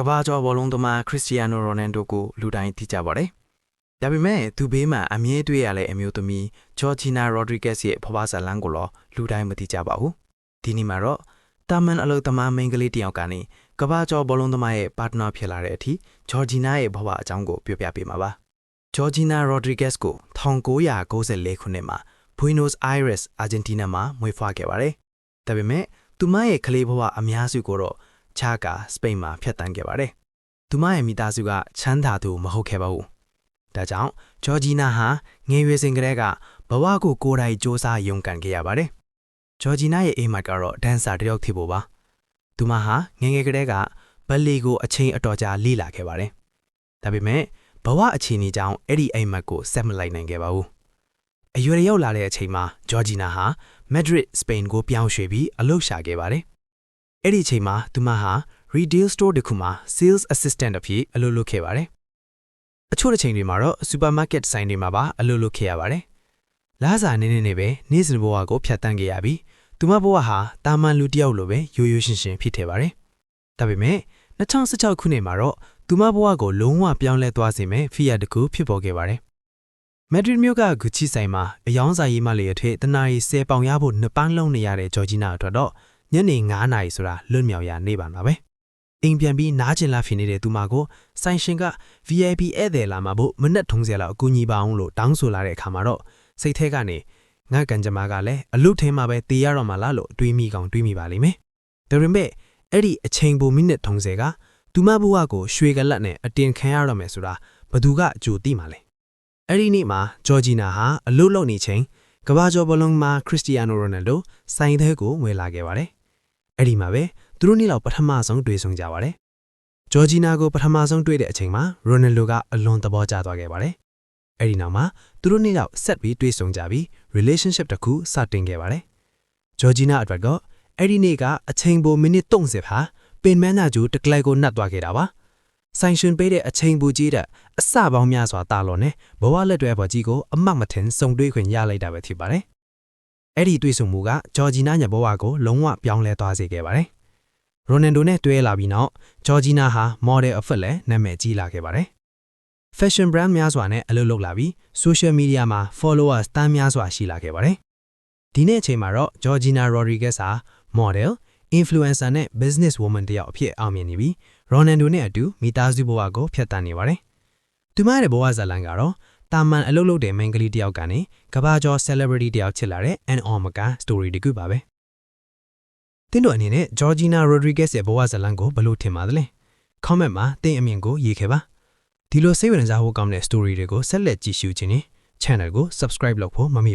ကဘာကျော်ဘောလုံးသမားခရစ္စတီယာနိုရိုနယ်ဒိုကိုလူတိုင်းသိကြပါတယ်။ဒါပေမဲ့သူဘေးမှာအမြဲတွေ့ရတဲ့အမျိုးသမီးဂျော်ဂျီနာရိုဒရီဂက်စ်ရဲ့ဖွားဖွားဇာလန်ကိုတော့လူတိုင်းမသိကြပါဘူး။ဒီနေ့မှာတော့တာမန်အလုပ်သမားမိန်းကလေးတယောက်ကနေကဘာကျော်ဘောလုံးသမားရဲ့ပါတနာဖြစ်လာတဲ့အထိဂျော်ဂျီနာရဲ့ဘဝအကြောင်းကိုပြောပြပေးမှာပါ။ဂျော်ဂျီနာရိုဒရီဂက်စ်ကို1994ခုနှစ်မှာဘွီနို့စ်အိုင်းရက်စ်အာဂျင်တီးနားမှာမွေးဖွားခဲ့ပါတယ်။ဒါပေမဲ့သူမရဲ့ကလေးဘဝအများစုကိုတော့ချာကာစပိန်မှာဖျက်ဆီးခဲ့ပါတယ်။သူမရဲ့မိသားစုကချမ်းသာသူမဟုတ်ခဲ့ပါဘူး။ဒါကြောင့်ဂျော်ဂျီနာဟာငယ်ရွယ်စဉ်ကတည်းကဘဝကိုကိုယ်တိုင်စ조사ရုန်းကန်ခဲ့ရပါတယ်။ဂျော်ဂျီနာရဲ့အိမ်မက်ကတော့ဒန်ဆာတယောက်ဖြစ်ဖို့ပါ။သူမဟာငယ်ငယ်ကတည်းကဘယ်လီကိုအချိန်အတော်ကြာလေ့လာခဲ့ပါတယ်။ဒါပေမဲ့ဘဝအခြေအနေကြောင့်အဲ့ဒီအိမ်မက်ကိုဆက်မလိုက်နိုင်ခဲ့ပါဘူး။အရွယ်ရောက်လာတဲ့အချိန်မှာဂျော်ဂျီနာဟာမက်ဒရစ်စပိန်ကိုပြောင်းရွှေ့ပြီးအလုပ်ရှာခဲ့ပါတယ်။အဲ့ဒီအချိန်မှာသူမဟာ retail store တစ်ခုမှာ sales assistant အဖြစ်အလုပ်လုပ်ခဲ့ပါတယ်။အချို့တစ်ချိန်တွေမှာတော့ supermarket ဆိုင်တွေမှာပါအလုပ်လုပ်ခဲ့ရပါတယ်။လစာနည်းနည်းနဲ့ပဲနေ့စဉ်ဘဝကိုဖြတ်သန်းခဲ့ရပြီးသူမဘဝဟာတာမန်လူတစ်ယောက်လိုပဲရိုးရိုးရှင်းရှင်းဖြစ်ခဲ့ပါတယ်။ဒါပေမဲ့2016ခုနှစ်မှာတော့သူမဘဝကိုလုံးဝပြောင်းလဲသွားစေမယ့်ဖြစ်ရပ်တစ်ခုဖြစ်ပေါ်ခဲ့ပါတယ်။မက်ဒရစ်မြို့ကဂူချီဆိုင်မှာအယောင်စာရေးမလေးအထွေတနာရီ10ပေါင်ရဖို့2ပန်းလုံးနေရတဲ့ဂျော်ဂျီနာအတွက်တော့ညနေ9နာရီဆိုတာလွတ်မြောက်ရနေပါမှာပဲအိမ်ပြန်ပြီးနားကျင်လာဖြစ်နေတဲ့သူမကိုဆိုင်ရှင်က VIP ဧည့်သည်လာမှာဖို့မနက်ထုံးစရာလောက်အကူအညီပါအောင်လို့တောင်းဆိုလာတဲ့အခါမှာတော့စိတ်ထဲကနေငါကန်ကြမားကလည်းအလုထဲမှာပဲတေးရတော့မှလားလို့တွေးမိကောင်တွေးမိပါလိမ့်မယ်ဒါပေမဲ့အဲ့ဒီအချိန်ပိုမိနစ်ထုံးစဲကသူမဘဝကိုရွှေကလတ်နဲ့အတင်ခံရတော့မယ်ဆိုတာဘသူကအကြိုသိမှာလဲအဲ့ဒီနေ့မှာဂျော်ဂျီနာဟာအလုလုပ်နေချိန်ကဘာကျော်ဘလုံးမှာခရစ္စတီယာနိုရိုနယ်ဒိုဆိုင်သေးကိုဝင်လာခဲ့ပါတယ်အဲ့ဒီမှာပဲသူတို့နေ့လောက်ပထမဆုံးတွေ့ဆုံကြပါတယ်။ဂျော်ဂျီနာကိုပထမဆုံးတွေ့တဲ့အချိန်မှာရိုနယ်ဒိုကအလွန်သဘောကျသွားခဲ့ပါတယ်။အဲ့ဒီနောက်မှာသူတို့နေ့လောက်ဆက်ပြီးတွေ့ဆုံကြပြီး relationship တစ်ခုစတင်ခဲ့ပါတယ်။ဂျော်ဂျီနာအတွက်ကအဲ့ဒီနေ့ကအချိန်ပိုမိနစ်30ဟာပင်မန်းသားကျူတကလိုက်ကိုနှက်သွားခဲ့တာပါ။ဆိုင်ရှင်ပေးတဲ့အချိန်ပိုကြီးတဲ့အစပေါင်းများစွာတာလော်နဲ့ဘဝလက်တွဲပေါ်ကြီးကိုအမှတ်မထင်စုံတွေ့ခွင့်ရလိုက်တာပဲဖြစ်ပါတယ်။အဲ့ဒီတွေ့ဆုံမှုကဂျော်ဂျီနာညဘဝကိုလုံးဝပြောင်းလဲသွားစေခဲ့ပါတယ်။ရိုနယ်ဒိုနဲ့တွဲလာပြီးနောက်ဂျော်ဂျီနာဟာမော်ဒယ်အဖက်လည်းနာမည်ကြီးလာခဲ့ပါတယ်။ Fashion brand များစွာနဲ့အလုပ်လုပ်လာပြီး social media မှာ followers တန်းများစွာရှိလာခဲ့ပါတယ်။ဒီနေ့အချိန်မှာတော့ဂျော်ဂျီနာရိုဒရီဂက်စ်ဟာ model, influencer နဲ့ business woman တယောက်အဖြစ်အောင်မြင်နေပြီးရိုနယ်ဒိုနဲ့အတူမိသားစုဘဝကိုဖြတ်သန်းနေပါတယ်။သူမရဲ့ဘဝဇာတ်လမ်းကတော့တာမန်အလုပ်လုပ်တဲ့မိန်းကလေးတယောက်ကနေကဘာကျော် celebrity တယောက်ချစ်လာတဲ့ an omega story တကူပါပဲ။တင်းတို့အနေနဲ့ဂျော်ဂျီနာရိုဒရီဂက်စ်ရဲ့ဘဝဇာတ်လမ်းကိုဘယ်လိုထင်ပါသလဲ။ comment မှာတင်းအမြင်ကိုရေးခဲ့ပါ။ဒီလိုစိတ်ဝင်စားဖို့ကောင်းတဲ့ story တွေကိုဆက်လက်ကြည့်ရှုခြင်းနဲ့ channel ကို subscribe လုပ်ဖို့မမေ့